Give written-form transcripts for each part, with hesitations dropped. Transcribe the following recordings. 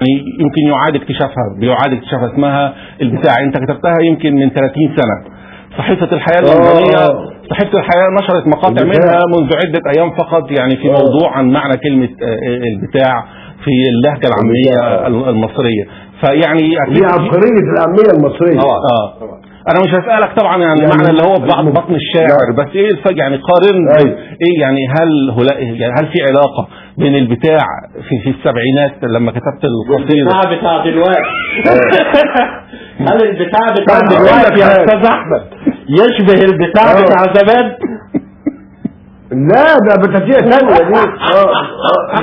يمكن يعاد اكتشافها اسمها البتاع. انت كتبتها يمكن من 30 سنة. صحيفة الحياة اللندنية، صحيفة الحياة نشرت مقاطع منها منذ عدة أيام فقط، يعني في موضوع عن معنى كلمة البتاع في اللهجة العامية المصرية. فيعني دي عبقرية العامية المصرية. انا مش هسألك طبعا يعني المعنى اللي هو بطن الشاعر، بس ايه يعني قارن ايه يعني هل في علاقة بين البتاع في السبعينات لما كتبت القصيدة البتاع بتاع دلوقتي هل البتاع بتاع دلوقتي يا استاذ احمد يشبه البتاع بتاع زمان؟ لا ده بتاعتيه ثانية دي.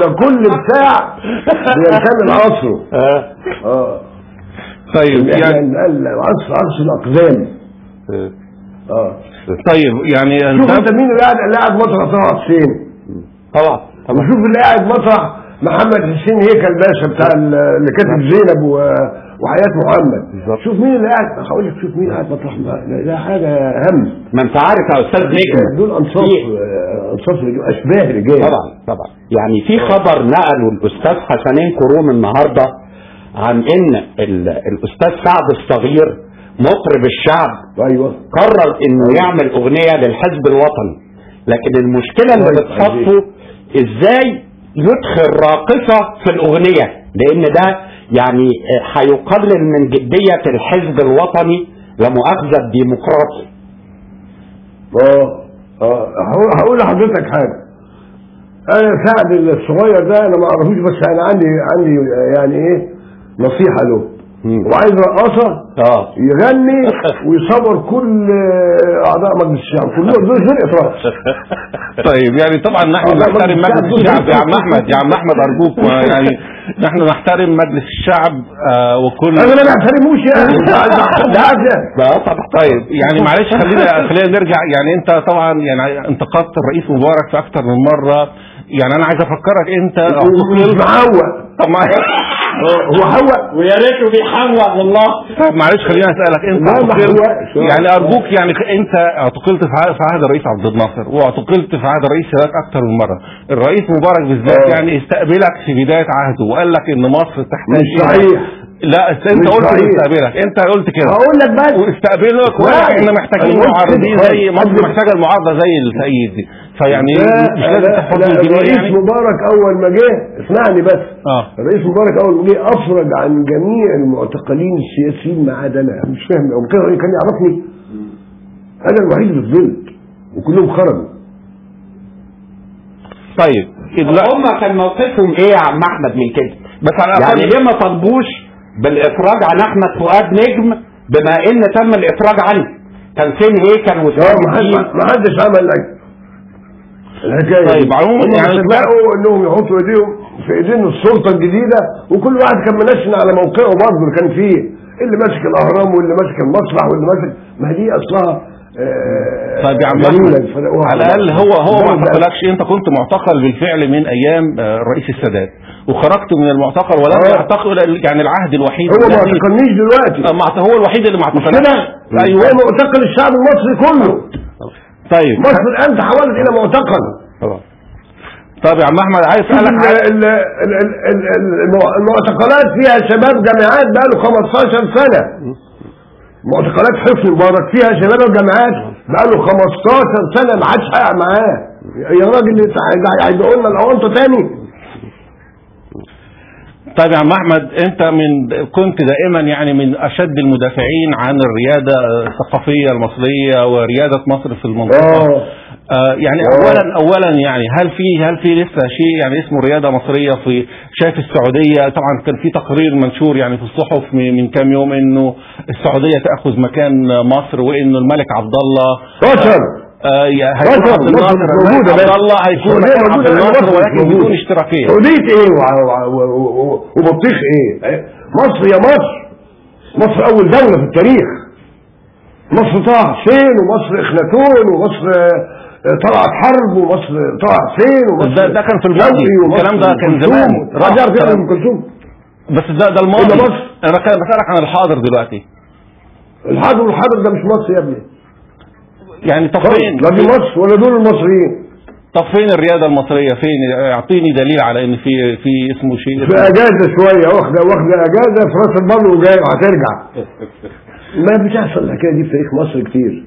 ده كل بتاع بينتمي لعصره. طيب يعني عصر الأقزام. طيب يعني شوف انت مين اللي قاعد مسرح طه حسين طبعا، وشوف اللي قاعد مسرح محمد حسين هيكل باشا بتاع اللي كاتب زينب وحياة محمد. شوف مين اللي قاعد، هقول لك شوف مين قاعد مطرح. ده حاجة هم. ما انت عارف يا استاذ نجم دول انصاف اشباه رجال. طبعا يعني في خبر نقله الاستاذ حسنين كروم النهارده عن ان الاستاذ سعد الصغير مطرب الشعب قرر انه يعمل اغنية للحزب الوطني، لكن المشكلة اللي بتحطه ازاي يدخل راقصة في الاغنية، لان ده يعني هيقلل من جدية الحزب الوطني لمؤاخذة الديمقراطي. هقول لحضرتك حاجة. انا سعد الصغير ده انا ما اعرفوش، بس انا عندي يعني ايه نصيحة له. وعايز رقاصة يغني ويصور كل اعضاء مجلس الشعب كلهم دول فرقة رقص. طيب يعني طبعا نحن نحترم مجلس الشعب يا عم احمد ارجوك، يعني نحن نحترم مجلس الشعب وكل انا ما بحترموش يعني. طيب يعني معلش خلينا نرجع. يعني انت طبعا يعني انتقدت الرئيس مبارك في اكثر من مرة. يعني انا عايز افكرك انت معوق. طب هو حوق ويا ريته بيحوق والله. طب معلش خليني اسالك انت يعني ارجوك، يعني انت اعتقلت في عهد الرئيس عبد الناصر واعتقلت في عهد الرئيس سادات اكثر من مره. الرئيس مبارك بالذات يعني استقبلك في بدايه عهده وقال لك ان مصر تحتاج. مش صحيح. لا انت قلت استقبلك، انت قلت كده. هقول لك بس واستقبلك واحنا محتاجين معارضين زي مصر محتاجه المعارضه زي التأييد دي. فيعني مش لازم تحفظ الرئيس مبارك اول ما جه، اسمعني بس. الرئيس مبارك اول ما جه افرج عن جميع المعتقلين السياسيين ما عدا انا. مش فاهم كان يعرفني انا الوحيد اللي فضلت وكلهم خرجوا. طيب هم كان موقفهم ايه يا عم احمد من كده؟ بس يعني ليه ما طلبوش بالافراج عن احمد فؤاد نجم بما ان تم الافراج عنه؟ كان فين هيكل ما حدش عمل لك الحكايه. طيب عموما يعني لقوا انهم يحطوا ايديهم في ايدين السلطه الجديده، وكل واحد كان منشن على موقعه برضه اللي كان فيه، اللي ماسك الاهرام واللي ماسك المسرح واللي ماسك، ما دي اصلها طيب يا عم على الاقل هو ما اعتقلكش. انت كنت معتقل بالفعل من ايام الرئيس السادات وخرجت من المعتقل ولم يعتقل. يعني العهد الوحيد هو ما اعتقلنيش دلوقتي. هو الوحيد اللي ما اعتقلش. ايوه هو معتقل الشعب المصري كله. طيب مصر الان تحولت الى معتقل. طب يا عم احمد عايز اسالك المعتقلات فيها شباب جامعات بقاله 15 سنه. معتقلات حسني مبارك فيها شباب الجامعات بقاله 15 سنه ما حدش قاعد معاه. يا راجل عايز اقول لنا الاونطه تاني. طيب يا عم احمد، انت كنت دائما يعني من اشد المدافعين عن الرياده الثقافيه المصريه ورياده مصر في المنطقه. يعني اولا يعني هل في لسه شيء يعني اسمه رياده مصريه شايف السعوديه؟ طبعا كان في تقرير منشور يعني في الصحف من كام يوم انه السعوديه تاخذ مكان مصر، وانه الملك عبد الله هيكون عبد الله هيكون عبد الناصر ولكن بدون اشتراكيه. سعوديه ايه وبطيخ ايه؟ مصر يا مصر اول دوله في التاريخ. مصر طه حسين ومصر اخناتون ومصر طلعت حرب ومصر طه حسين ومصر ده كان في الماضي. الكلام ده كان زمان. راجع ام كلثوم. بس ده الماضي. انا بسألك عن الحاضر دلوقتي. الحاضر ده مش مصر يا ابني. يعني تقريبا لا دي مصر ولا دول المصريين. طب فين الرياده المصريه؟ فين؟ اعطيني دليل على ان في اسمه شيء في اجازه شويه، واخده اجازه في راس البر وجاي وهترجع. ما بتحصل الحكايه دي في تاريخ مصر كتير،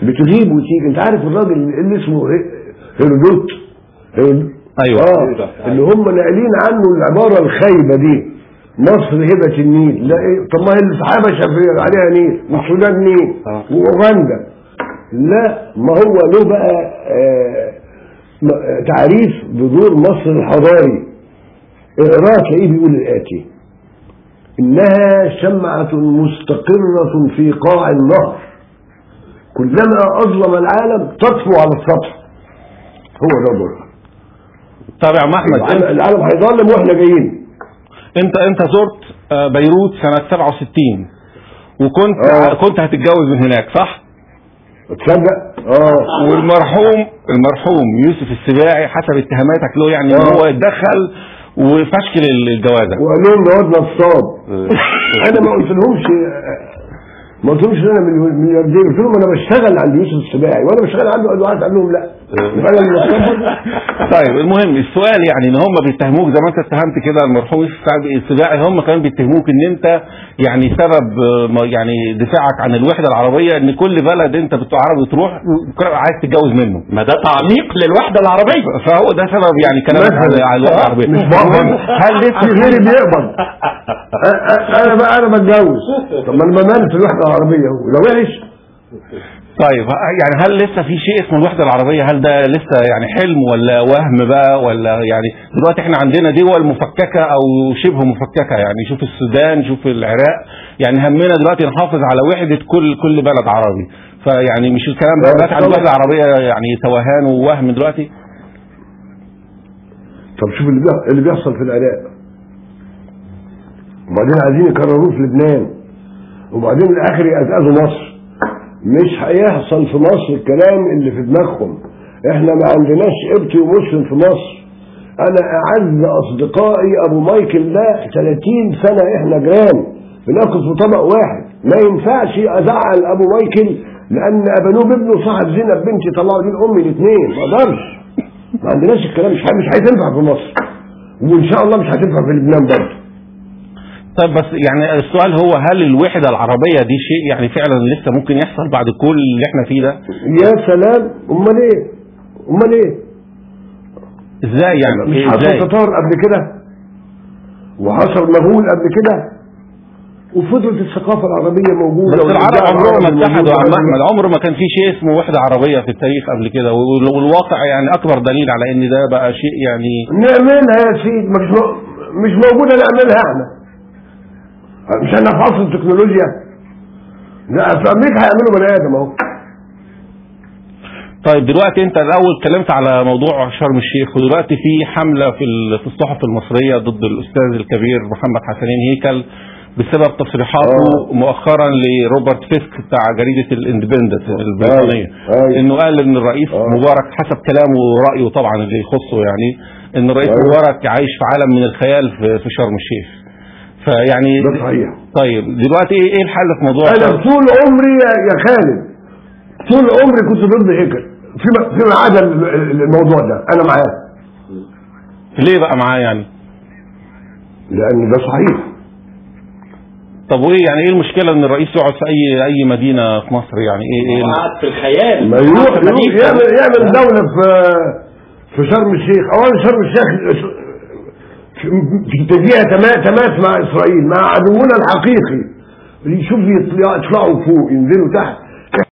بتجيب وتيجي. انت عارف الراجل اللي اسمه هيرودوت؟ ايوه اللي هم ناقلين عنه العباره الخايبه دي، مصر هبه النيل. لا إيه؟ طب ما هي الحبشه عليها نيل، والسودان نيل، واوغندا. لا، ما هو له بقى تعريف بدور مصر الحضاري. اقراه تلاقيه بيقول الاتي: انها شمعة مستقرة في قاع النهر، كلما اظلم العالم تطفو على السطح. هو ده دورها. طب يا عم احمد، العالم هيظلم واحنا جايين. انت زرت بيروت سنة 67 وكنت هتتجوز من هناك، صح؟ تصدق؟ والمرحوم يوسف السباعي حسب اتهاماتك له يعني ان هو اتدخل وفشكل الجوازه، وقال لهم ده واد نصاب. انا ما قلتلهمش ان انا ملياردير، قلت لهم انا بشتغل عند يوسف السباعي وانا بشتغل عنده. قال لهم لا. طيب المهم السؤال يعني ان هم بيتهموك زي ما انت اتهمت كده المرحوم يوسف السباعي، هم كمان بيتهموك ان انت يعني سبب يعني دفاعك عن الوحده العربيه، ان كل بلد انت عربي تروح عايز تتجوز منه. ما ده تعليق للوحده العربيه، فهو ده سبب يعني كلامك على الوحده العربيه. مش بقبض. هل لسه غيري بيقبض؟ انا بتجوز. طب ما انا بمارس الوحده العربيه اهو، لو وحش. طيب يعني هل لسه في شيء اسمه الوحده العربيه؟ هل ده لسه يعني حلم ولا وهم بقى؟ ولا يعني دلوقتي احنا عندنا دول مفككه او شبه مفككه، يعني شوف السودان، شوف العراق، يعني همنا دلوقتي نحافظ على وحده كل بلد عربي. فيعني مش الكلام ده دلوقتي عن الوحده العربيه يعني توهان ووهم دلوقتي. طب شوف اللي بيحصل في العراق، وبعدين عايزين يكرروه في لبنان، وبعدين الاخر يأذوا مصر. مش هيحصل في مصر الكلام اللي في دماغهم. احنا ما عندناش قبطي ومسلم في مصر. انا اعز اصدقائي ابو مايكل ده 30 سنه احنا جيران بناكل في طبق واحد. ما ينفعش ازعل ابو مايكل لان ابنوب ابنه صاحب زينب بنتي طلعوا دين امي الاثنين. ما اقدرش. ما عندناش الكلام. مش هتنفع في مصر، وان شاء الله مش هتنفع في لبنان برضه. طيب بس يعني السؤال هو هل الوحدة العربية دي شيء يعني فعلا لسه ممكن يحصل بعد كل اللي احنا فيه ده؟ يا سلام. امال ايه؟ ازاي يعني؟ مش حصل تتار قبل كده وحصل مغول قبل كده وفضلت الثقافة العربية موجودة. بس العرب عمرهم ما اتحدوا يا عم احمد، عمره ما كان في شيء اسمه وحدة عربية في التاريخ قبل كده، والواقع يعني اكبر دليل على ان ده بقى شيء يعني نعملها يا سيدي. مش موجودة نعملها احنا. مش احنا في عصر التكنولوجيا؟ لا في امريكا هيعملوا بني ادم اهو. طيب دلوقتي انت الاول اتكلمت على موضوع شرم الشيخ، ودلوقتي في حمله في الصحف المصريه ضد الاستاذ الكبير محمد حسنين هيكل بسبب تصريحاته مؤخرا لروبرت فيسك بتاع جريده الاندبندنت البريطانيه، انه قال ان الرئيس مبارك حسب كلامه ورايه طبعا اللي يخصه يعني ان الرئيس مبارك عايش في عالم من الخيال في شرم الشيخ. فيعني ده صحيح. طيب دلوقتي ايه الحل في موضوع انا طول عمري يا خالد، طول عمري كنت ضد هيكل فيما عدا الموضوع ده. انا معاه. ليه بقى معاه يعني؟ لان ده صحيح. طب وايه يعني ايه المشكله ان الرئيس يقعد في اي مدينه في مصر؟ يعني ايه قاعد في الخيال. ما يروح يعمل دوله في شرم الشيخ. اولا شرم الشيخ تجيها تماس مع اسرائيل، مع عدونا الحقيقي. يشوف يطلعوا فوق ينزلوا تحت.